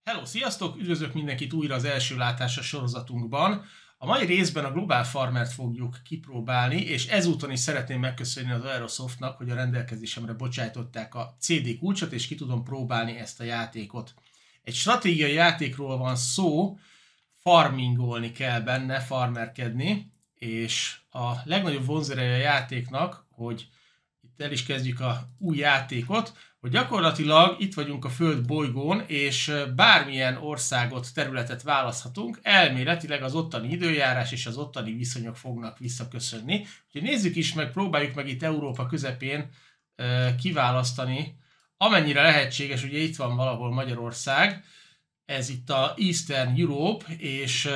Hello, sziasztok! Üdvözlök mindenkit újra az első látásra sorozatunkban. A mai részben a Global Farmert fogjuk kipróbálni, és ezúton is szeretném megköszönni az Aerosoftnak, hogy a rendelkezésemre bocsájtották a CD kulcsot, és ki tudom próbálni ezt a játékot. Egy stratégiai játékról van szó, farmingolni kell benne, farmerkedni, és a legnagyobb vonzereje a játéknak, hogy itt el is kezdjük a új játékot, hogy gyakorlatilag itt vagyunk a Föld bolygón, és bármilyen országot, területet választhatunk, elméletileg az ottani időjárás és az ottani viszonyok fognak visszaköszönni. Úgyhogy nézzük is meg, próbáljuk meg itt Európa közepén kiválasztani, amennyire lehetséges, ugye itt van valahol Magyarország, ez itt a Eastern Europe, és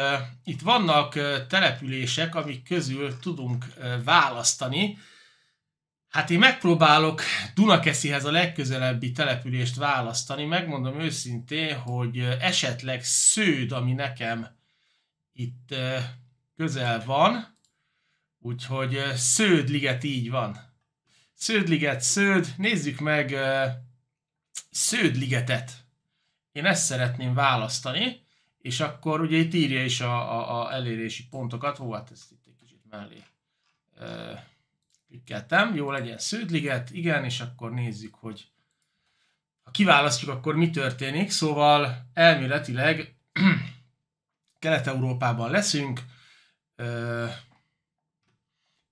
itt vannak települések, amik közül tudunk választani. Hát én megpróbálok Dunakeszihez a legközelebbi települést választani, megmondom őszintén, hogy esetleg Sződ, ami nekem itt közel van, úgyhogy Sződ-liget így van. Sződ-liget, Sződ, nézzük meg Sződ-ligetet. Én ezt szeretném választani, és akkor ugye itt írja is a elérési pontokat, hó, hát ezt itt egy kicsit mellé klikkeltem, jó legyen Sződ-liget, igen, és akkor nézzük, hogy ha kiválasztjuk, akkor mi történik. Szóval elméletileg Kelet-Európában leszünk,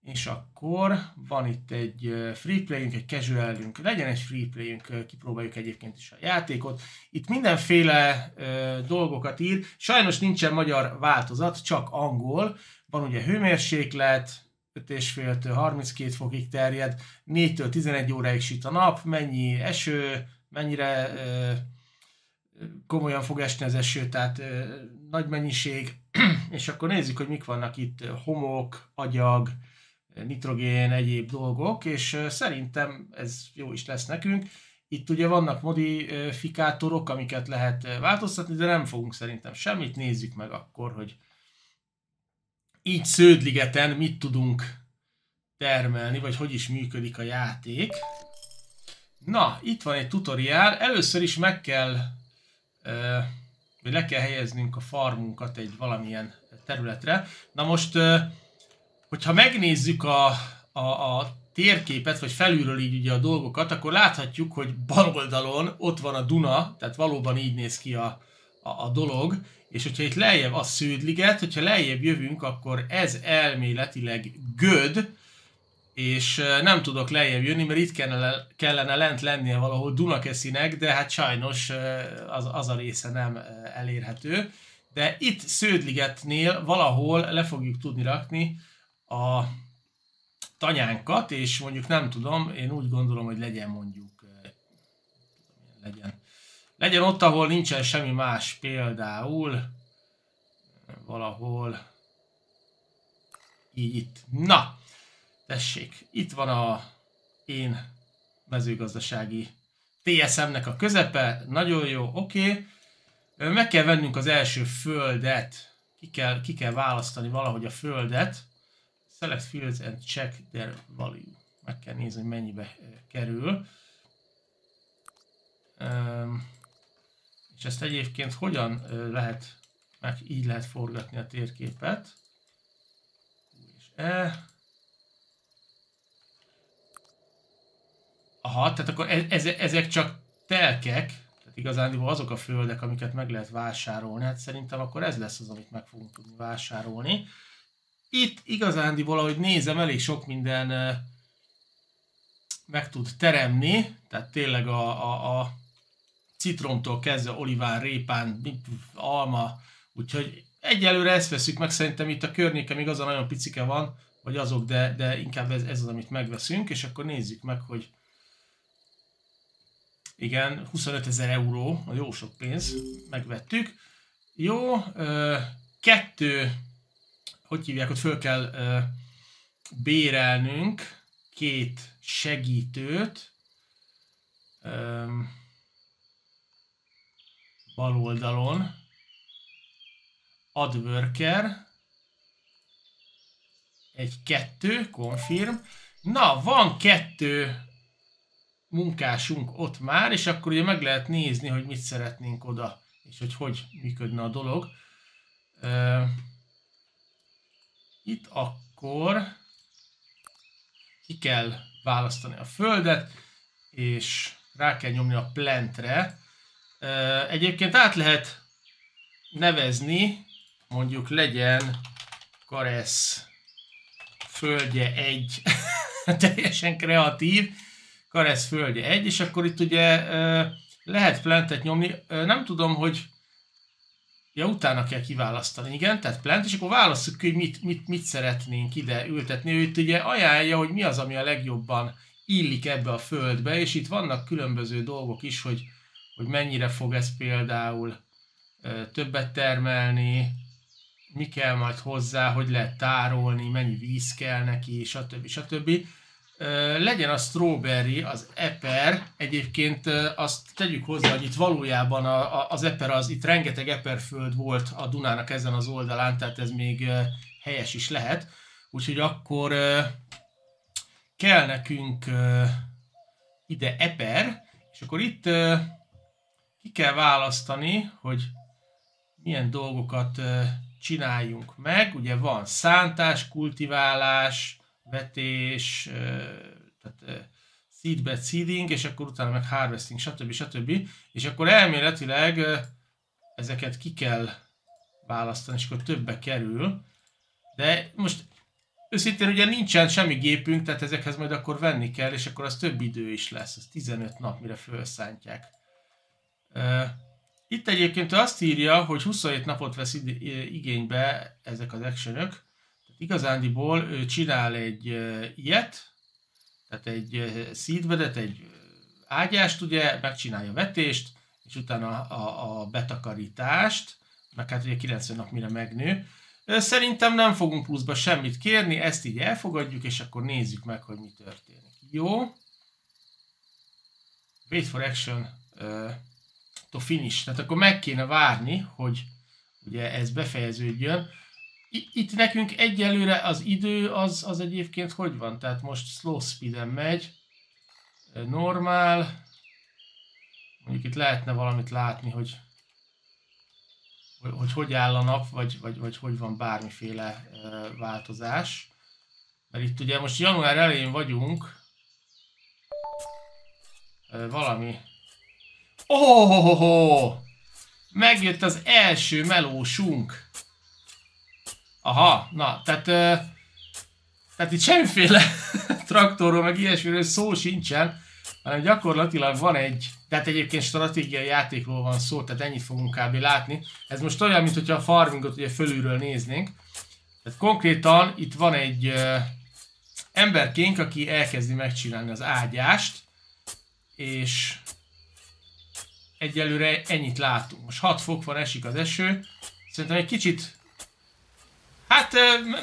és akkor van itt egy free playünk, egy casualünk, legyen egy free playünk, kipróbáljuk egyébként is a játékot. Itt mindenféle dolgokat ír, sajnos nincsen magyar változat, csak angol, van ugye hőmérséklet, 5,5-től 32 fokig terjed, 4-től 11 óráig süt a nap, mennyi eső, mennyire komolyan fog esni az eső, tehát nagy mennyiség, és akkor nézzük, hogy mik vannak itt, homok, agyag, nitrogén, egyéb dolgok, és szerintem ez jó is lesz nekünk. Itt ugye vannak modifikátorok, amiket lehet változtatni, de nem fogunk szerintem semmit, nézzük meg akkor, hogy így Sződ-ligeten mit tudunk termelni, vagy hogy is működik a játék. Na, itt van egy tutoriál. Először is meg kell, vagy le kell helyeznünk a farmunkat egy valamilyen területre. Na most, hogyha megnézzük a térképet, vagy felülről így ugye a dolgokat, akkor láthatjuk, hogy bal oldalon ott van a Duna, tehát valóban így néz ki a dolog. És hogyha itt lejjebb a Sződ-liget, hogyha lejjebb jövünk, akkor ez elméletileg Göd, és nem tudok lejjebb jönni, mert itt kellene lent lennie valahol Dunakeszinek, de hát sajnos az a része nem elérhető. De itt Sződ-ligetnél valahol le fogjuk tudni rakni a tanyánkat, és mondjuk nem tudom, én úgy gondolom, hogy legyen mondjuk, legyen ott, ahol nincsen semmi más, például valahol így itt. Na, tessék, itt van a én mezőgazdasági TSM-nek a közepe, nagyon jó, oké. Meg kell vennünk az első földet, ki kell választani valahogy a földet. Select fields and check their value. Meg kell nézni, hogy mennyibe kerül. És ezt egyébként hogyan lehet, meg így lehet forgatni a térképet. És Aha, tehát akkor ezek csak telkek, tehát igazándiból azok a földek, amiket meg lehet vásárolni. Hát szerintem akkor ez lesz az, amit meg fogunk tudni vásárolni. Itt igazándiból, ahogy nézem, elég sok minden meg tud teremni, tehát tényleg a citromtól kezdve oliván, répán, alma, úgyhogy egyelőre ezt veszük meg, szerintem itt a környéken még az a nagyon picike van, vagy azok, de inkább ez az, amit megveszünk, és akkor nézzük meg, hogy igen, 25 000 euró, a jó sok pénz, megvettük. Jó, hogy hívják, hogy föl kell bérelnünk 2 segítőt, bal oldalon, add worker, 1-2, confirm. Na, van 2 munkásunk ott már, és akkor ugye meg lehet nézni, hogy mit szeretnénk oda és hogy működne a dolog. Itt akkor ki kell választani a földet, és rá kell nyomni a plantre. Egyébként át lehet nevezni, mondjuk legyen Karesz földje 1, teljesen kreatív, Karesz földje 1, és akkor itt ugye lehet plantet nyomni, nem tudom, hogy ja, utána kell kiválasztani, igen, tehát plant, és akkor válasszuk ki, hogy mit szeretnénk ide ültetni. Ő itt ugye ajánlja, hogy mi az, ami a legjobban illik ebbe a földbe, és itt vannak különböző dolgok is, hogy mennyire fog ez például többet termelni, mi kell majd hozzá, hogy lehet tárolni, mennyi víz kell neki, stb. Stb. Legyen a strawberry, az eper, egyébként azt tegyük hozzá, hogy itt valójában az eper, itt rengeteg eperföld volt a Dunának ezen az oldalán, tehát ez még helyes is lehet. Úgyhogy akkor kell nekünk ide eper, és akkor itt ki kell választani, hogy milyen dolgokat csináljunk meg. Ugye van szántás, kultiválás, vetés, tehát seedbed seeding, és akkor utána meg harvesting, stb. Stb. És akkor elméletileg ezeket ki kell választani, és akkor többbe kerül. De most őszintén ugye nincsen semmi gépünk, tehát ezekhez majd akkor venni kell, és akkor az több idő is lesz, az 15 nap, mire felszántják. Itt egyébként azt írja, hogy 27 napot vesz igénybe ezek az actionök. Igazándiból ő csinál egy ilyet, tehát egy seedbedet, egy ágyást, ugye, megcsinálja a vetést, és utána a betakarítást, meg hát ugye 90 nap mire megnő. Szerintem nem fogunk pluszba semmit kérni, ezt így elfogadjuk, és akkor nézzük meg, hogy mi történik. Jó. Wait for action to finish. Tehát akkor meg kéne várni, hogy ugye ez befejeződjön. Itt nekünk egyelőre az idő az egyébként hogy van? Tehát most slow speeden megy, normál, mondjuk itt lehetne valamit látni, hogy áll a nap, vagy hogy van bármiféle változás. Mert itt ugye most január elején vagyunk, valami... Oh! Megjött az első melósunk! Aha, na, tehát itt semmiféle traktorról, meg ilyesmiről szó sincsen, hanem gyakorlatilag van egy, tehát egyébként stratégiai játékról van szó, tehát ennyit fogunk kb. Látni. Ez most olyan, mintha a farmingot ugye fölülről néznénk. Tehát konkrétan itt van egy emberkénk, aki elkezdi megcsinálni az ágyást, és egyelőre ennyit látunk. Most 6 fok van, esik az eső. Szerintem egy kicsit... Hát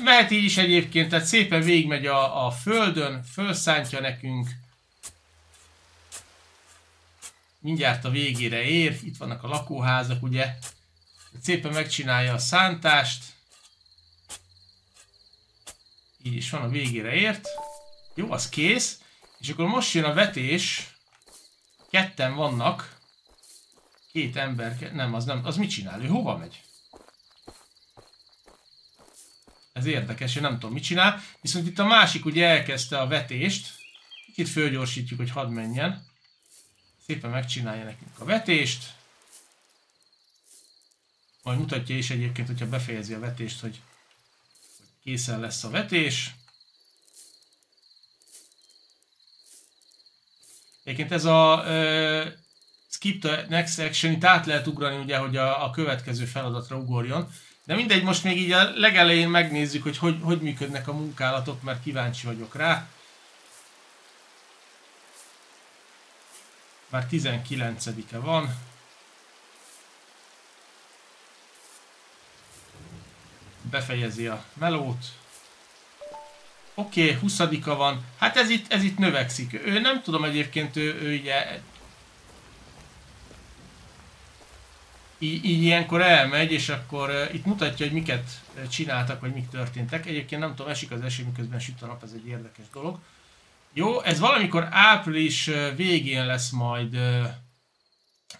mehet így is egyébként, tehát szépen végigmegy a földön, felszántja nekünk. Mindjárt a végére ér, itt vannak a lakóházak, ugye. Szépen megcsinálja a szántást. Így is van, a végére ért. Jó, az kész. És akkor most jön a vetés. Ketten vannak. 2 ember, nem, az mit csinál? Ő hova megy? Ez érdekes, én nem tudom mit csinál. Viszont itt a másik ugye elkezdte a vetést. Kicsit fölgyorsítjuk, hogy hadd menjen. Szépen megcsinálja nekünk a vetést. Majd mutatja is egyébként, hogyha befejezi a vetést, hogy készen lesz a vetés. Egyébként ez a skip the next action, itt át lehet ugrani ugye, hogy a következő feladatra ugorjon. De mindegy, most még így a legelején megnézzük, hogy működnek a munkálatok, mert kíváncsi vagyok rá. Már 19-e van. Befejezi a melót. Oké, 20-a van. Hát ez itt növekszik. Ő nem tudom egyébként, ő ugye... Így ilyenkor elmegy, és akkor itt mutatja, hogy miket csináltak, vagy mik történtek. Egyébként nem tudom, esik az eső, miközben süt a nap, ez egy érdekes dolog. Jó, ez valamikor április végén lesz majd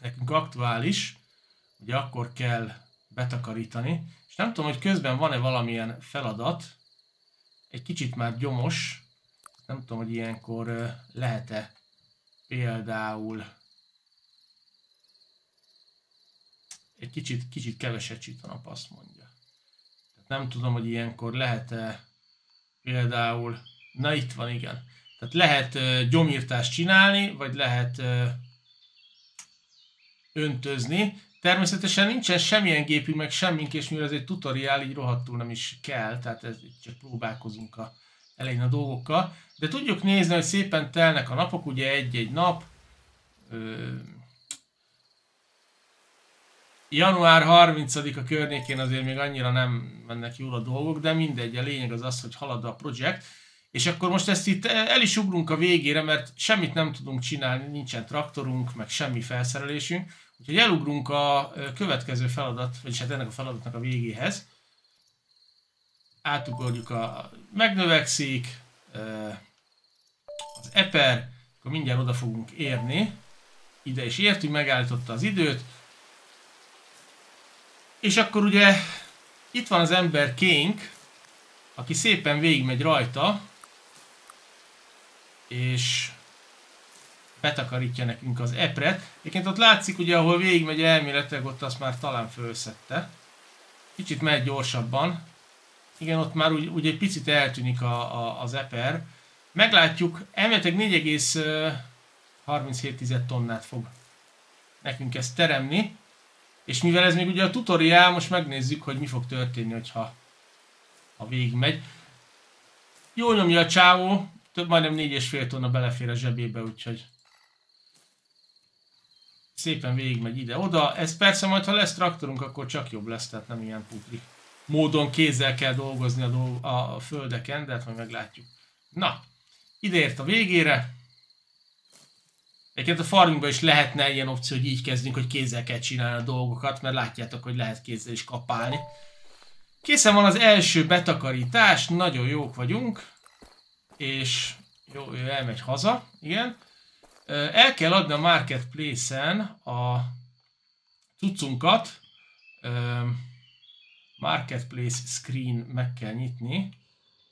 nekünk aktuális. ugye akkor kell betakarítani. És nem tudom, hogy közben van-e valamilyen feladat. Egy kicsit már gyomos. Nem tudom, hogy ilyenkor lehet-e például egy kicsit keveset süt a nap, azt mondja. Tehát nem tudom, hogy ilyenkor lehet-e például, na itt van, igen. Tehát lehet gyomírtást csinálni, vagy lehet öntözni. Természetesen nincsen semmilyen gépünk, meg semmink, és mivel ez egy tutoriál, így rohadtul nem is kell, tehát ez, csak próbálkozunk elején a dolgokkal. De tudjuk nézni, hogy szépen telnek a napok, ugye egy-egy nap. Január 30-a környékén azért még annyira nem mennek jól a dolgok, de mindegy, a lényeg az, hogy halad a projekt. És akkor most ezt itt el is ugrunk a végére, mert semmit nem tudunk csinálni, nincsen traktorunk, meg semmi felszerelésünk. Úgyhogy elugrunk a következő feladat, vagyis hát ennek a feladatnak a végéhez. Átugorjuk megnövekszik, az eper, akkor mindjárt oda fogunk érni. Ide is értünk, megállította az időt. És akkor ugye itt van az ember Kénk, aki szépen végigmegy rajta, és betakarítja nekünk az epret. Egyébként ott látszik, ugye, ahol végigmegy elméletileg, ott azt már talán fölszedte. Kicsit megy gyorsabban. Igen, ott már úgy egy picit eltűnik az eper. Meglátjuk, elméletileg 4,37 tonnát fog nekünk ezt teremni. És mivel ez még ugye a tutoriál, most megnézzük, hogy mi fog történni, hogyha végigmegy. Jól nyomja a csávó, majdnem 4,5 tonna belefér a zsebébe, úgyhogy szépen végigmegy ide-oda. Ez persze majd, ha lesz traktorunk, akkor csak jobb lesz, tehát nem ilyen putri módon kézzel kell dolgozni a földeken, de hát majd meglátjuk. Na, ide ért a végére. Egyébként a farmingban is lehetne ilyen opció, hogy így kezdünk, hogy kézzel kell csinálni a dolgokat, mert látjátok, hogy lehet kézzel is kapálni. Készen van az első betakarítás, nagyon jók vagyunk, és jó, ő elmegy haza, igen. El kell adni a Marketplace-en a cuccunkat, Marketplace screen meg kell nyitni,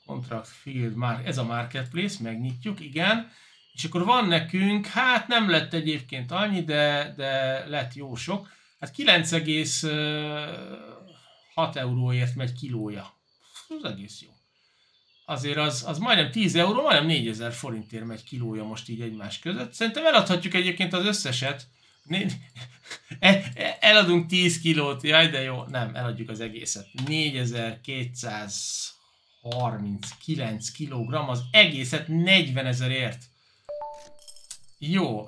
Contract Field, ez a Marketplace, megnyitjuk, igen. És akkor van nekünk, hát nem lett egyébként annyi, de lett jó sok. Hát 9,6 euróért megy kilója. Ez egész jó. Azért az majdnem 10 euró, majdnem 4000 forintért megy kilója most így egymás között. Szerintem eladhatjuk egyébként az összeset. Eladunk 10 kilót, jaj de jó, nem, eladjuk az egészet. 4239 kilogramm, az egészet 40 000-ért. Jó,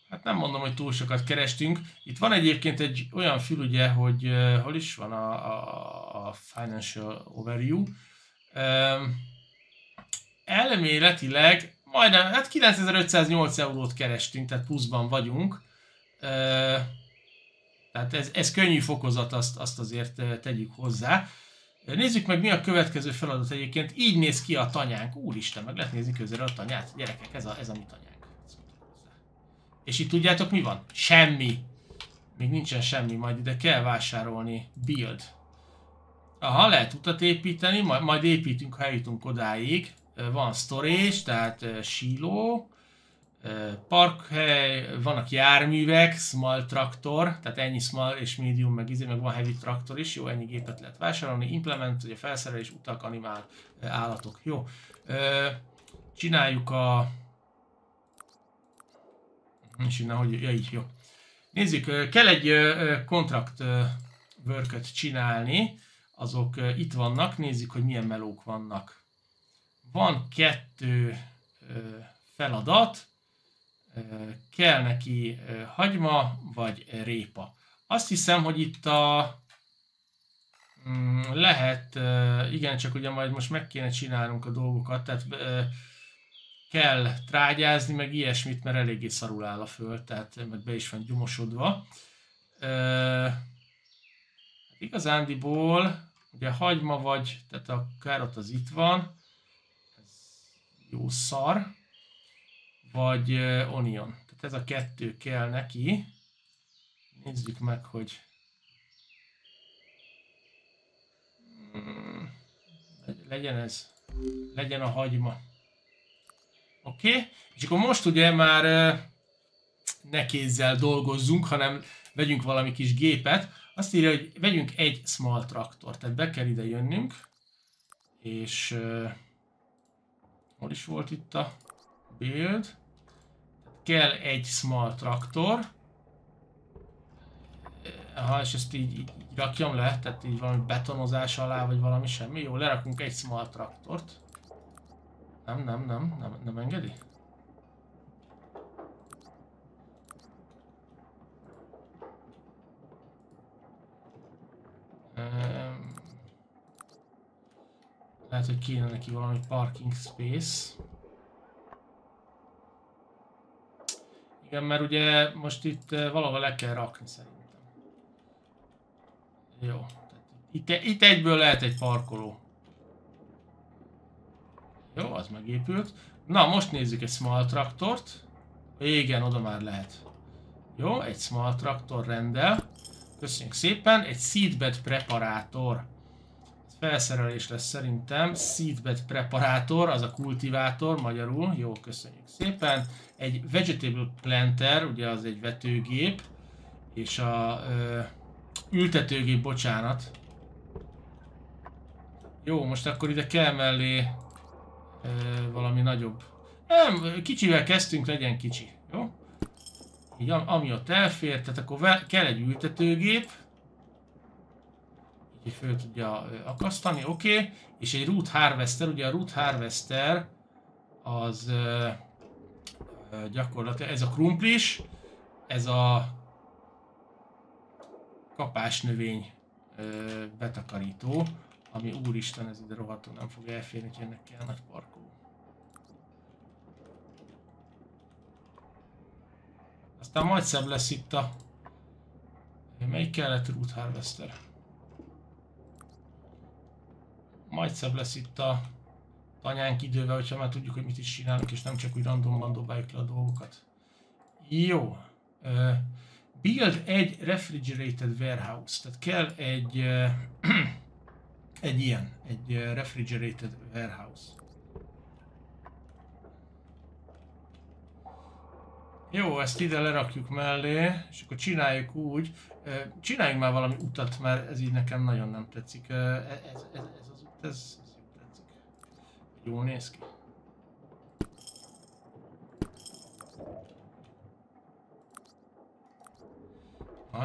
hát nem mondom, hogy túl sokat kerestünk. Itt van egyébként egy olyan fül, ugye, hogy hol is van a Financial Overview. Elméletileg majdnem, hát 9508 eurót kerestünk, tehát pluszban vagyunk. Tehát ez könnyű fokozat, azt azért tegyük hozzá. Nézzük meg, mi a következő feladat egyébként. Így néz ki a tanyánk. Úristen, meg lehet nézni közelről a tanyát. Gyerekek, ez a mi tanyánk. És itt tudjátok, mi van? Semmi. Még nincsen semmi, majd ide kell vásárolni. Build. Aha, lehet utat építeni, majd építünk, ha eljutunk odáig. Van storage, tehát síló. Parkhely, vannak járművek, small traktor, tehát ennyi small és medium, meg van heavy traktor is, jó, ennyi gépet lehet vásárolni, implement, ugye felszerelés, utak, animál, állatok, jó. Csináljuk és innen, hogy, ja így, jó. Nézzük, kell egy contract work-öt csinálni, azok itt vannak, nézzük, hogy milyen melók vannak. Van 2 feladat, kell neki hagyma vagy répa. Azt hiszem, hogy itt lehet, igen, csak ugye majd most meg kéne csinálnunk a dolgokat, tehát kell trágyázni, meg ilyesmit, mert eléggé szarul áll a föld, tehát meg be is van gyomosodva. Igazándiból, ugye hagyma vagy, tehát a károt az itt van, ez jó szar. Vagy onion. Tehát ez a 2 kell neki. Nézzük meg, hogy legyen ez. Legyen a hagyma. Oké? És akkor most ugye már ne kézzel dolgozzunk, hanem vegyünk valami kis gépet. Azt írja, hogy vegyünk egy small traktor. Tehát be kell ide jönnünk. És hol is volt itt a build? Kell egy small traktor. Aha, és ezt így rakjam le, tehát így valami betonozás alá, vagy valami semmi. Jó, lerakunk egy small traktort. Nem engedi? Lehet, hogy kéne neki valami parking space. Igen, mert ugye most itt valahol le kell rakni szerintem. Jó. Itt egyből lehet egy parkoló. Jó, az megépült. Na, most nézzük egy small traktort. Igen, oda már lehet. Jó, egy small traktor rendel. Köszönjük szépen. Egy seedbed preparátor. Ez felszerelés lesz szerintem. Seedbed preparátor, az a kultivátor magyarul. Jó, köszönjük szépen. Egy vegetable planter, ugye az egy vetőgép. És a ültetőgép, bocsánat. Jó, most akkor ide kell mellé valami nagyobb. Nem, kicsivel kezdtünk, legyen kicsi. Jó? Így ami ott elfér, tehát akkor kell egy ültetőgép. Így föl tudja akasztani, oké. És egy root harvester, ugye a root harvester az gyakorlatilag ez a krumplis, ez a kapásnövény betakarító, ami úristen, ez ide rohadtul nem fog elférni, hogy ennek kell nagy parkoló. Aztán majd szebb lesz itt a... Melyik kellett root harvester? Majd szebb lesz itt a tanyánk idővel, hogyha már tudjuk, hogy mit is csinálunk, és nem csak úgy randomban dobáljuk le a dolgokat. Jó. Build egy refrigerated warehouse. Tehát kell egy egy ilyen, egy refrigerated warehouse. Jó, ezt ide lerakjuk mellé, és akkor csináljuk úgy, csináljunk már valami utat, mert ez így nekem nagyon nem tetszik. Ez az út, ez jó tetszik. Jól néz ki.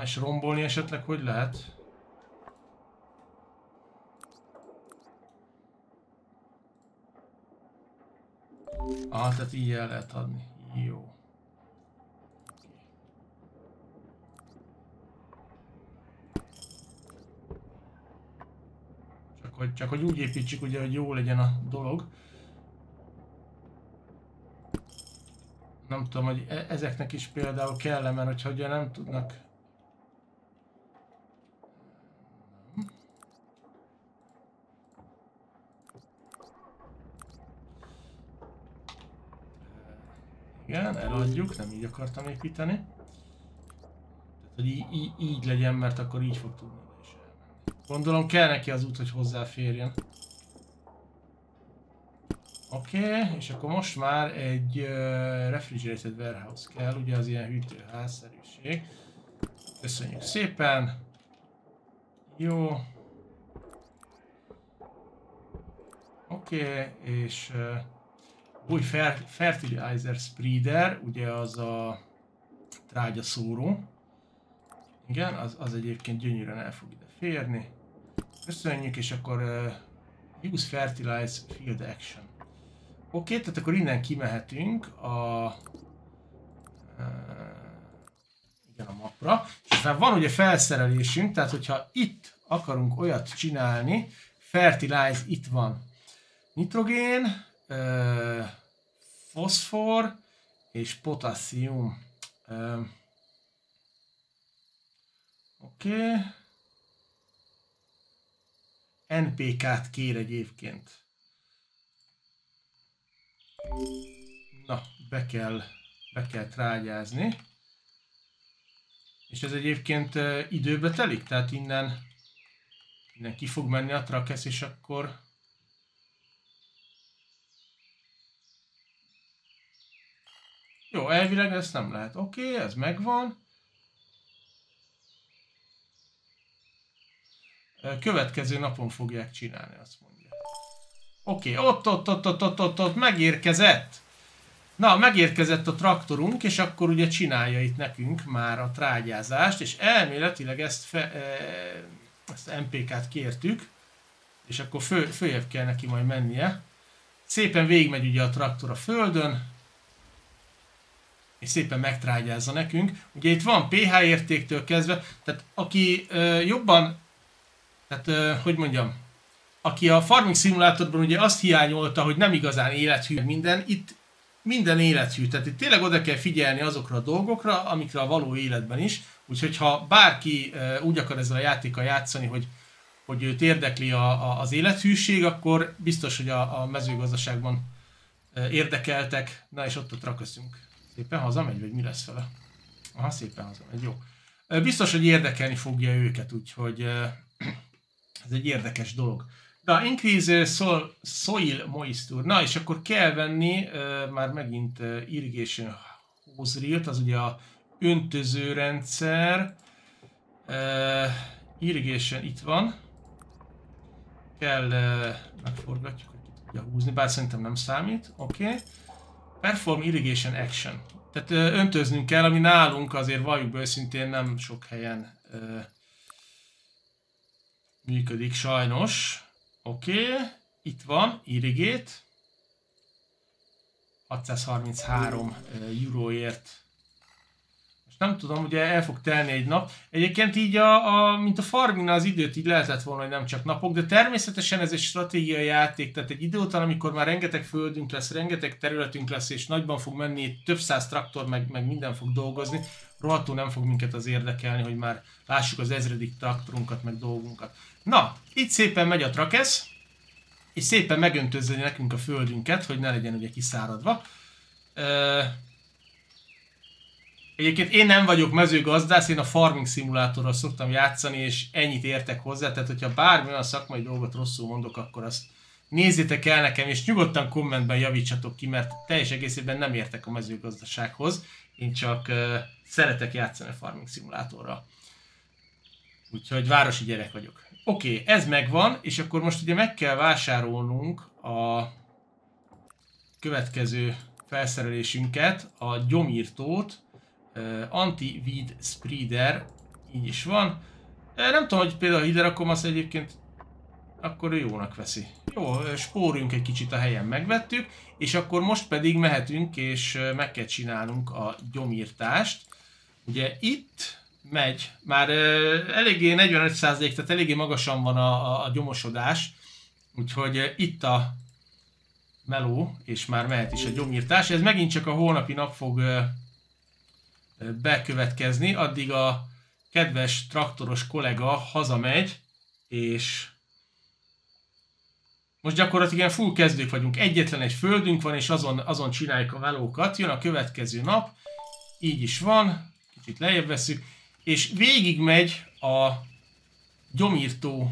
És rombolni esetleg hogy lehet? Tehát így el lehet adni. Jó. Csak hogy úgy építsük, ugye, hogy jó legyen a dolog. Nem tudom, hogy ezeknek is például kell, mert hogyha ugye nem tudnak... Igen, eladjuk, nem így akartam építeni. Tehát, hogy így legyen, mert akkor így fog tudni oda is elmenni. Gondolom kell neki az út, hogy hozzáférjen. Oké, és akkor most már egy refrigerated warehouse kell, ugye az ilyen hűtőházszerűség. Köszönjük szépen. Jó. Oké, és új fertilizer spreader, ugye az a trágyaszóró. Igen, az egyébként gyönyörűen el fog ide férni. Köszönjük, és akkor use fertilize field action. Oké, tehát akkor innen kimehetünk igen, a mapra. És aztán van ugye felszerelésünk, tehát hogyha itt akarunk olyat csinálni, fertilize itt van. Nitrogén, foszfor és potasszium. Oké. NPK-t kér egyébként. Na, be kell trágyázni. És ez egyébként időbe telik? Tehát innen ki fog menni a trakesz, és akkor... Jó, elvileg ezt nem lehet. Oké, ez megvan. Következő napon fogják csinálni, azt mondja. Oké, ott megérkezett. Na, megérkezett a traktorunk, és akkor ugye csinálja itt nekünk már a trágyázást, és elméletileg ezt MPK-t kértük, és akkor följebb kell neki majd mennie. Szépen végigmegy ugye a traktor a földön, és szépen megtrágyázza nekünk. Ugye itt van pH értéktől kezdve, tehát aki jobban, tehát hogy mondjam, aki a Farming Simulatorban ugye azt hiányolta, hogy nem igazán élethű minden, itt minden élethű, tehát itt tényleg oda kell figyelni azokra a dolgokra, amikre a való életben is, úgyhogy ha bárki úgy akar ezzel a játékkal játszani, hogy őt érdekli az élethűség, akkor biztos, hogy a mezőgazdaságban érdekeltek. Na és ott a trakaszunk. Szépen hazamegy, vagy mi lesz vele? Aha, szépen hazamegy, jó. Biztos, hogy érdekelni fogja őket, úgyhogy ez egy érdekes dolog. Na, increase soil moisture. Na, és akkor kell venni már megint irrigation hose reel-t, az ugye a öntözőrendszer. Irrigation itt van. Kell, megforgatjuk, hogy ki tudja húzni, bár szerintem nem számít. Oké. Perform irrigation action. Tehát öntöznünk kell, ami nálunk azért valljuk őszintén nem sok helyen működik sajnos. Oké, itt van, irrigate. 633 euróért. Most nem tudom, ugye el fog telni egy nap. Egyébként így mint a farmingnál az időt így lehetett volna, hogy nem csak napok, de természetesen ez egy stratégiai játék, tehát egy idő után, amikor már rengeteg földünk lesz, rengeteg területünk lesz, és nagyban fog menni, több száz traktor, meg minden fog dolgozni, rohadtul nem fog minket az érdekelni, hogy már lássuk az ezredik traktorunkat, meg dolgunkat. Na, itt szépen megy a trakesz, és szépen megöntözze nekünk a földünket, hogy ne legyen ugye kiszáradva. Egyébként én nem vagyok mezőgazdász, én a Farming Simulatorral szoktam játszani, és ennyit értek hozzá, tehát hogyha bármi olyan szakmai dolgot rosszul mondok, akkor azt nézzétek el nekem, és nyugodtan kommentben javítsatok ki, mert teljes egészében nem értek a mezőgazdasághoz, én csak szeretek játszani a Farming Simulatorral. Úgyhogy városi gyerek vagyok. Oké, ez megvan, és akkor most ugye meg kell vásárolnunk a következő felszerelésünket, a gyomírtót, anti-weed spreader, így is van. Nem tudom, hogy például ide rakom, azt egyébként akkor ő jónak veszi. Jó, spóruljunk egy kicsit a helyen, megvettük, és akkor most pedig mehetünk, és meg kell csinálnunk a gyomírtást. Ugye itt megy, már eléggé 45%, tehát eléggé magasan van a gyomosodás, úgyhogy itt a meló, és már mehet is a gyomírtás. Ez megint csak a holnapi nap fog bekövetkezni, addig a kedves traktoros kollega hazamegy, és most gyakorlatilag ilyen full kezdők vagyunk. Egyetlen egy földünk van, és azon csináljuk a melókat. Jön a következő nap, így is van, kicsit lejjebb veszük, és végigmegy a gyomírtó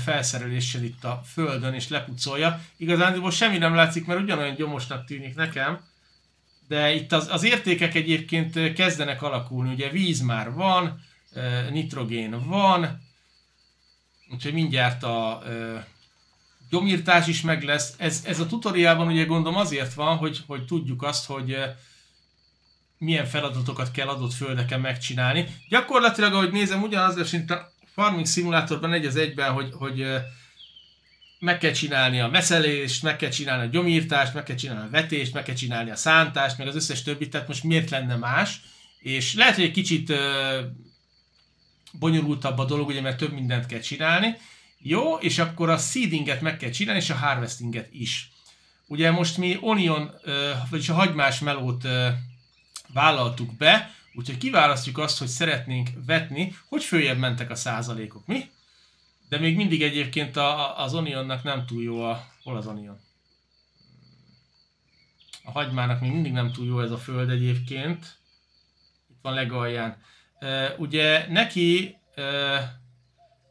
felszereléssel itt a földön, és lepucolja. Igazándiból semmi nem látszik, mert ugyanolyan gyomosnak tűnik nekem, de itt az értékek egyébként kezdenek alakulni. Ugye víz már van, nitrogén van, úgyhogy mindjárt a gyomírtás is meg lesz. Ez a tutoriálban ugye gondolom azért van, hogy tudjuk azt, hogy milyen feladatokat kell adott földeken megcsinálni. Gyakorlatilag, ahogy nézem, ugyanaz, mint a Farming Simulatorban egy az egyben, hogy meg kell csinálni a meszelést, meg kell csinálni a gyomírtást, meg kell csinálni a vetést, meg kell csinálni a szántást, meg az összes többit, tehát most miért lenne más. És lehet, hogy egy kicsit bonyolultabb a dolog, ugye, mert több mindent kell csinálni. Jó, és akkor a seedinget meg kell csinálni, és a harvestinget is. Ugye most mi onion, vagyis a hagymás melót vállaltuk be, úgyhogy kiválasztjuk azt, hogy szeretnénk vetni, hogy följebb mentek a százalékok, mi? De még mindig egyébként az onionnak nem túl jó hol az onion? A hagymának még mindig nem túl jó ez a föld egyébként. Itt van legalján. Ugye neki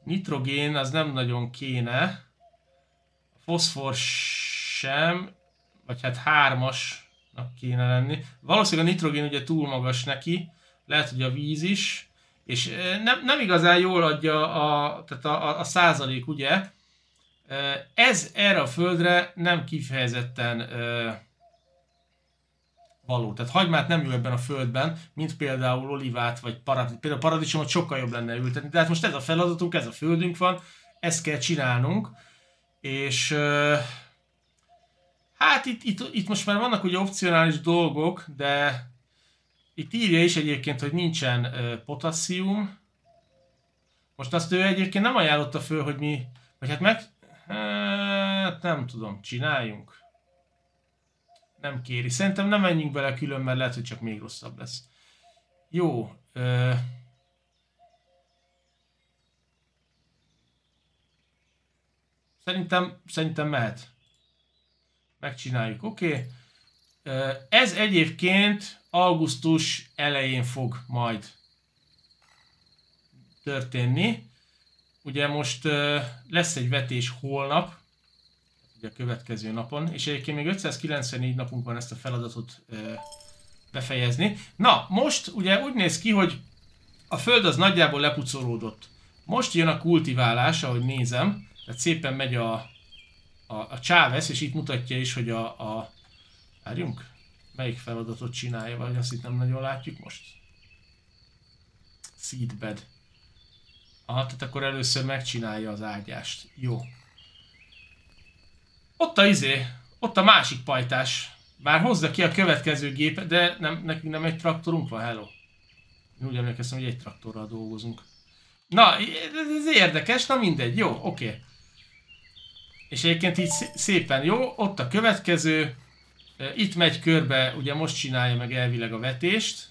nitrogén az nem nagyon kéne, a foszfor sem, vagy hát 3-asnak kéne lenni. Valószínűleg a nitrogén ugye túl magas neki, lehet, hogy a víz is, és nem igazán jól adja tehát a százalék, ugye. Ez erre a földre nem kifejezetten való. Tehát hagymát nem ül ebben a földben, mint például olivát vagy paradicsomot. Például paradicsomot sokkal jobb lenne ültetni. Tehát most ez a feladatunk, ez a földünk van, ezt kell csinálnunk. És hát itt most már vannak ugye opcionális dolgok, de itt írja is egyébként, hogy nincsen potasszium. Most azt ő egyébként nem ajánlotta föl, hogy mi, vagy hát nem tudom, csináljunk. Nem kéri. Szerintem nem menjünk bele külön, mert lehet, hogy csak még rosszabb lesz. Jó. Szerintem mehet. Megcsináljuk, oké. Ez egyébként augusztus elején fog majd történni. Ugye most lesz egy vetés holnap, ugye a következő napon, és egyébként még 594 napunk van ezt a feladatot befejezni. Na, most ugye úgy néz ki, hogy a föld az nagyjából lepucolódott. Most jön a kultiválás, ahogy nézem, tehát szépen megy a csávesz, és itt mutatja is, hogy várjunk, melyik feladatot csinálja, vagy azt itt nem nagyon látjuk most. Seedbed. Aha, tehát akkor először megcsinálja az ágyást. Jó. Ott a másik pajtás. Már hozza ki a következő gépet, de nekünk nem egy traktorunk van, hello. Én úgy emlékeztem, hogy egy traktorral dolgozunk. Na, ez érdekes, na mindegy, jó, oké. És egyébként így szépen jó, ott a következő. Itt megy körbe, ugye most csinálja meg elvileg a vetést.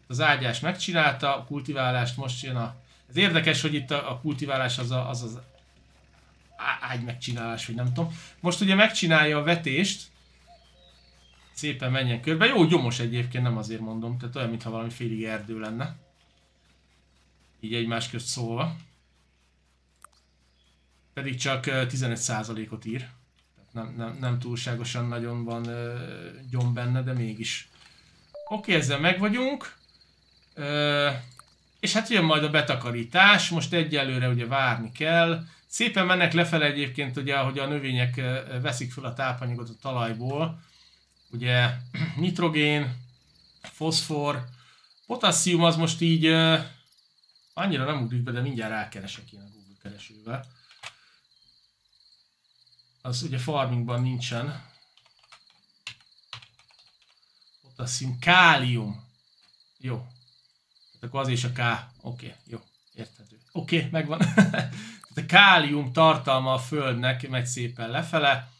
Az ágyást megcsinálta, a kultiválást most jön a... Ez érdekes, hogy itt a kultiválás az ágy megcsinálás, vagy nem tudom. Most ugye megcsinálja a vetést. Szépen menjen körbe. Jó gyomos egyébként, nem azért mondom. Tehát olyan, mintha valami félig erdő lenne. Így egymás közt szólva. Pedig csak 15%-ot ír. Tehát nem túlságosan nagyon van gyom benne, de mégis. Oké, ezzel meg vagyunk. És hát jön majd a betakarítás. Most egyelőre ugye várni kell. Szépen mennek lefele egyébként, ugye, ahogy a növények veszik fel a tápanyagot a talajból. Ugye nitrogén, foszfor, potasszium az most így annyira nem ugrik be, de mindjárt rákeresek én a Google keresővel. Az ugye farmingban nincsen. Potasszium, kálium. Jó. Tehát akkor az is a K. Oké, jó. Érthető. Oké, megvan. A kálium tartalma a földnek megy szépen lefele,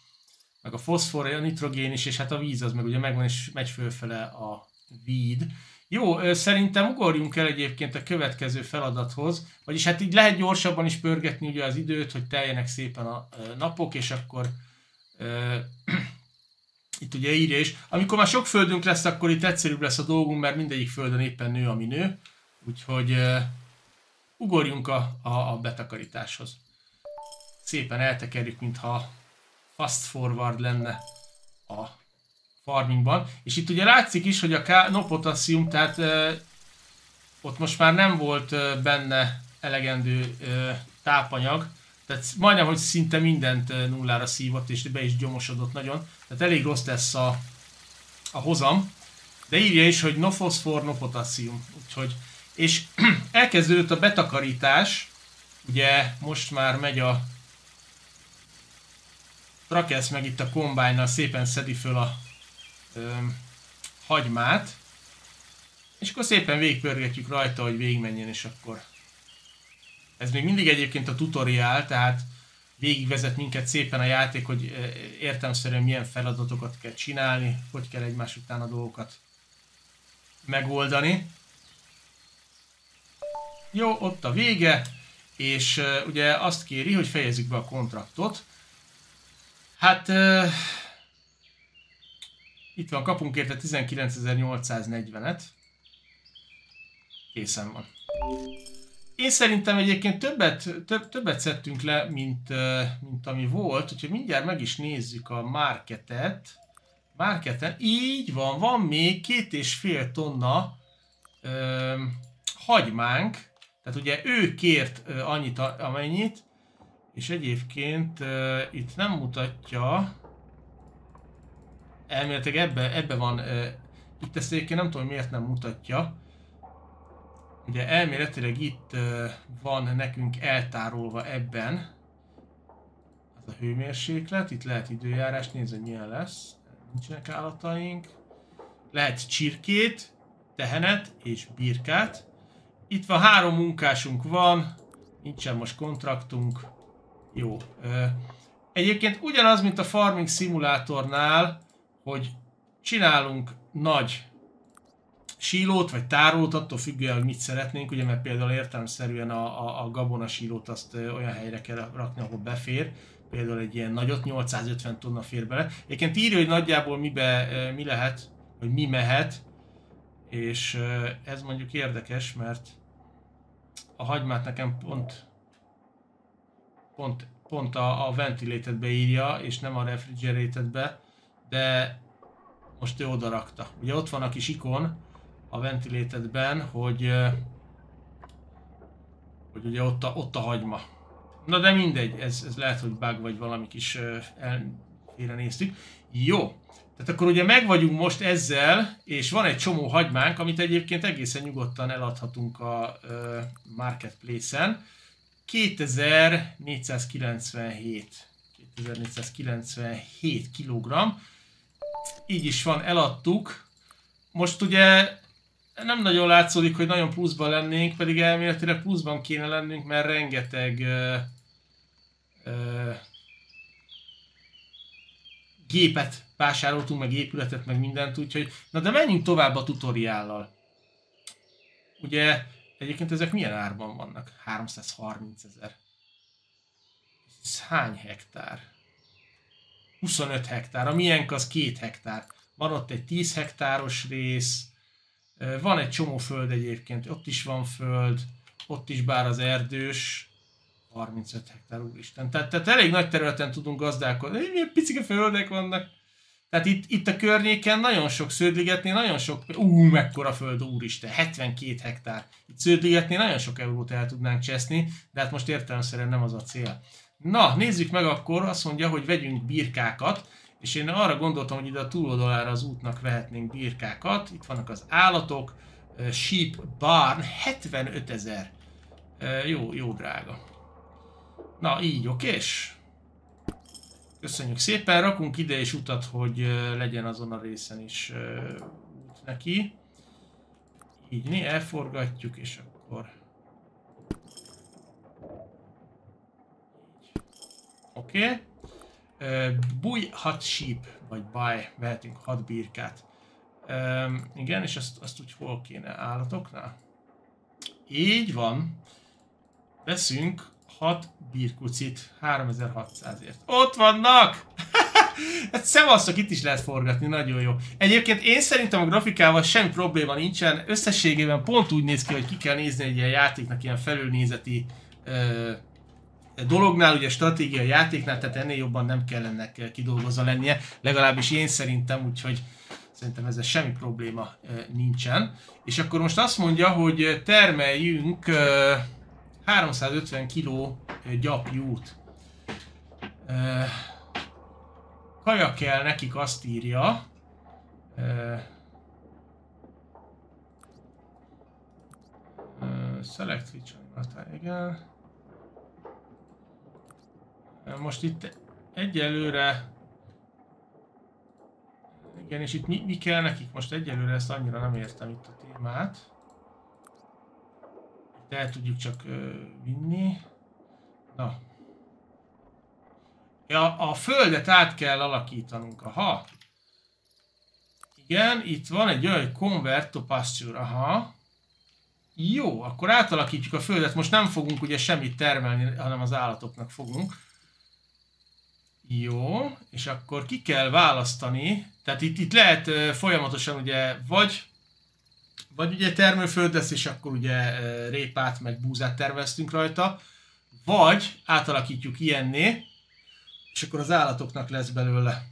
meg a foszfor, a nitrogén is, és hát a víz az meg ugye megvan, és megy fölfele a víd. Jó, szerintem ugorjunk el egyébként a következő feladathoz, vagyis hát így lehet gyorsabban is pörgetni ugye az időt, hogy teljenek szépen a napok, és akkor itt ugye írja is. Amikor már sok földünk lesz, akkor itt egyszerűbb lesz a dolgunk, mert mindegyik földön éppen nő, ami nő. Úgyhogy ugorjunk a betakarításhoz. Szépen eltekerjük, mintha fast forward lenne a farmingban. És itt ugye látszik is, hogy a no potassium, tehát ott most már nem volt benne elegendő tápanyag. Tehát majdnem, hogy szinte mindent nullára szívott, és be is gyomosodott nagyon. Tehát elég rossz lesz a hozam. De írja is, hogy no foszfor, no potassium. Úgyhogy, és elkezdődött a betakarítás. Ugye most már megy a Trakesz meg itt a kombájnnal szépen szedi föl a hagymát. És akkor szépen végigpörgetjük rajta, hogy végigmenjen, és akkor... Ez még mindig egyébként a tutoriál, tehát végigvezet minket szépen a játék, hogy értelemszerűen milyen feladatokat kell csinálni, hogy kell egymás után a dolgokat megoldani. Jó, ott a vége, és ugye azt kéri, hogy fejezzük be a kontraktot. Hát itt van, kapunk érte 19.840-et. Készen van. Én szerintem egyébként többet szedtünk le, mint ami volt, úgyhogy mindjárt meg is nézzük a marketet. Marketen, így van még 2,5 tonna hagymánk, tehát ugye ő kért annyit, amennyit, és egyébként itt nem mutatja, elméletileg ebbe van, itt ezt egyébként nem tudom miért nem mutatja, ugye elméletileg itt van nekünk eltárolva ebben az a hőmérséklet, itt lehet időjárás, nézd, hogy milyen lesz, nincsenek állataink, lehet csirkét, tehenet és birkát. Itt van 3 munkásunk van, nincsen most kontraktunk. Jó. Egyébként ugyanaz, mint a Farming Simulatornál, hogy csinálunk nagy sílót, vagy tárolót, attól függően, hogy mit szeretnénk, ugye, mert például értelemszerűen a gabona sílót azt olyan helyre kell rakni, ahol befér. Például egy ilyen nagyot, 850 tonna fér bele. Egyébként írja, hogy nagyjából mi lehet, vagy mi mehet, és ez mondjuk érdekes, mert a hagymát nekem pont a ventilatedbe írja, és nem a refrigeratedbe, de most ő oda rakta. Ugye ott van a kis ikon a ventilatedben, hogy ugye ott a hagyma. Na de mindegy, ez lehet, hogy bug vagy valami kis elfélre néztük. Jó, tehát akkor ugye meg vagyunk most ezzel, és van egy csomó hagymánk, amit egyébként egészen nyugodtan eladhatunk a marketplace-en. 2497 kg. Így is van, eladtuk. Most ugye nem nagyon látszódik, hogy nagyon pluszban lennénk, pedig elméletileg pluszban kéne lennünk, mert rengeteg gépet vásároltunk, meg épületet, meg mindent, úgyhogy... Na de menjünk tovább a tutoriállal. Ugye, egyébként ezek milyen árban vannak? 330 000. Ez hány hektár? 25 hektár. A miénk az 2 hektár. Van ott egy 10 hektáros rész. Van egy csomó föld egyébként. Ott is van föld. Ott is bár az erdős. 35 hektár, úristen. Tehát elég nagy területen tudunk gazdálkodni. Milyen picike földek vannak. Tehát itt a környéken nagyon sok Sződligetnél, nagyon sok... mekkora föld, úristen, 72 hektár. Itt Sződligetnél nagyon sok eurót el tudnánk cseszni, de hát most értelemszerűen nem az a cél. Na, nézzük meg akkor, azt mondja, hogy vegyünk birkákat, és én arra gondoltam, hogy ide a túloldalára az útnak vehetnénk birkákat. Itt vannak az állatok, sheep barn, 75 000. Jó drága. Na, így okés? Köszönjük szépen, rakunk ide is utat, hogy legyen azon a részen is út neki. Így elforgatjuk, és akkor... Oké. Buy 6 sheep, vagy buy, vehetünk 6 birkát. Igen, és azt úgy hol kéne? Állatoknál? Így van. Veszünk 6 birkucit 3600-ért. Ott vannak! Hát szevasztok, itt is lehet forgatni, nagyon jó. Egyébként én szerintem a grafikával semmi probléma nincsen. Összességében pont úgy néz ki, hogy ki kell nézni egy ilyen játéknak ilyen felülnézeti dolognál, ugye stratégiai játéknál, tehát ennél jobban nem kell ennek kidolgozva lennie. Legalábbis én szerintem, úgyhogy szerintem ezzel semmi probléma nincsen. És akkor most azt mondja, hogy termeljünk 350 kg gyapjút. Kaja kell nekik, azt írja. Select which one, igen. Most itt egyelőre... Igen, és itt mi kell nekik? Most egyelőre ezt annyira nem értem itt a témát. Itt el tudjuk csak vinni. Na. Ja, a földet át kell alakítanunk. Aha. Igen, itt van egy olyan, hogy convert to pasture. Aha. Jó, akkor átalakítjuk a földet. Most nem fogunk ugye semmit termelni, hanem az állatoknak fogunk. Jó, és akkor ki kell választani. Tehát itt lehet folyamatosan ugye Vagy ugye termőföld lesz, és akkor ugye répát meg búzát terveztünk rajta, vagy átalakítjuk ilyenné, és akkor az állatoknak lesz belőle.